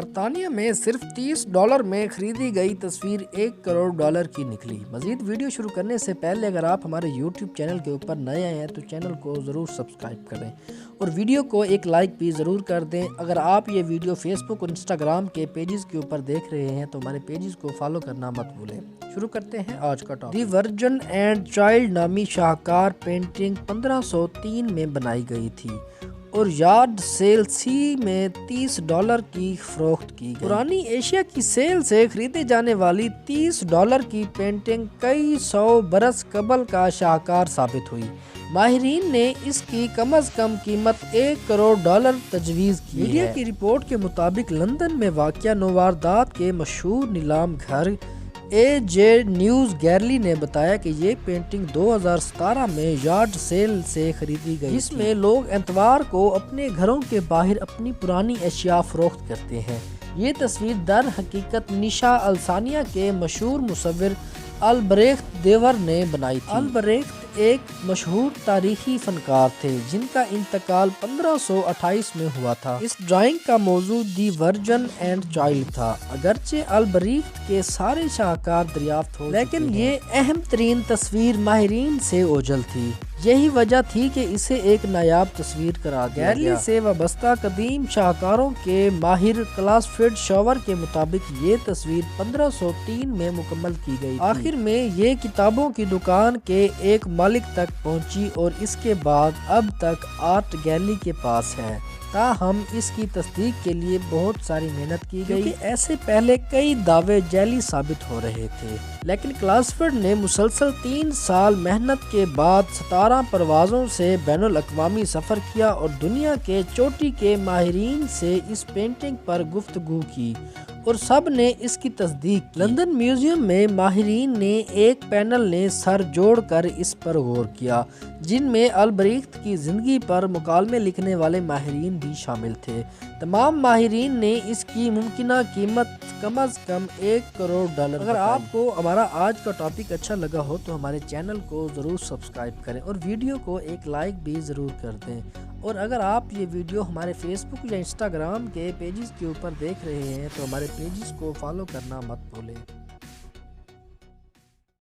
برطانیہ میں صرف $30 میں خریدی گئی تصویر $1 کروڑ کی نکلی۔ مزید ویڈیو شروع کرنے سے پہلے اگر آپ ہمارے یوٹیوب چینل کے اوپر نئے آئے ہیں تو چینل کو ضرور سبسکرائب کریں اور ویڈیو کو ایک لائک بھی ضرور کر دیں۔ اگر آپ یہ ویڈیو فیس بک اور انسٹاگرام کے پیجز کے اوپر دیکھ رہے ہیں تو ہمارے پیجز کو فالو کرنا مت بھولیں۔ شروع کرتے ہیں آج کا topic. The virgin and child نامی شاہکار پینٹنگ 1503 میں بنائی گئی تھی اور یارڈ سیل سی میں $30 کی فروخت کی گئی۔ پرانی ایشیا کی سیل سے خریدے جانے والی $30 کی پینٹنگ کئی سو برس قبل کا شاہکار ثابت ہوئی۔ ماہرین نے اس کی کم از کم قیمت $1 کروڑ تجویز کی ہے۔ میڈیا کی رپورٹ کے مطابق لندن میں واقع نوواردات کے مشہور نیلام گھر AJ نیوز گیلری نے بتایا کہ یہ پینٹنگ 2017 میں یارڈ سیل سے خریدی گئی، جس میں لوگ اتوار کو اپنے گھروں کے باہر اپنی پرانی اشیاء فروخت کرتے ہیں۔ یہ تصویر در حقیقت نشا الثانیہ کے مشہور مصور البریخت دیور نے بنائی تھی۔ البریخت ایک مشہور تاریخی فنکار تھے جن کا انتقال 1528 میں ہوا تھا۔ اس ڈرائنگ کا موضوع دی ورجن اینڈ چائلڈ تھا۔ اگرچہ البریخت کے سارے شاہکار دریافت ہو لیکن یہ اہم ترین تصویر ماہرین سے اوجھل تھی۔ یہی وجہ تھی کہ اسے ایک نایاب تصویر قرار دیا گیا۔ گیلری سے وابستہ قدیم شاہکاروں کے ماہر کلاسفرڈ شاور کے مطابق یہ تصویر 1503 میں مکمل کی گئی تھی۔ آخر میں یہ کتابوں کی دکان کے ایک مالک تک پہنچی اور اس کے بعد اب تک آرٹ گیلری کے پاس ہے۔ تاہم اس کی تصدیق کے لیے بہت ساری محنت کی گئی کیونکہ ایسے پہلے کئی دعوے جعلی ثابت ہو رہے تھے، لیکن کلاسفرڈ نے مسلسل 3 سال محنت کے بعد 17 پروازوں سے بین الاقوامی سفر کیا اور دنیا کے چوٹی کے ماہرین سے اس پینٹنگ پر گفتگو کی اور سب نے اس کی تصدیق کی۔ لندن میوزیم میں ماہرین نے ایک پینل نے سر جوڑ کر اس پر غور کیا جن میں البریخت کی زندگی پر مکالمے لکھنے والے ماہرین بھی شامل تھے۔ تمام ماہرین نے اس کی ممکنہ قیمت کم از کم $1 کروڑ۔ اگر آپ کو ہمارا آج کا ٹاپک اچھا لگا ہو تو ہمارے چینل کو ضرور سبسکرائب کریں اور ویڈیو کو ایک لائک بھی ضرور کر دیں۔ اور اگر آپ یہ ویڈیو ہمارے فیس بک یا انسٹاگرام کے پیجز کے اوپر دیکھ رہے ہیں تو ہمارے پیجز کو فالو کرنا مت بھولیں۔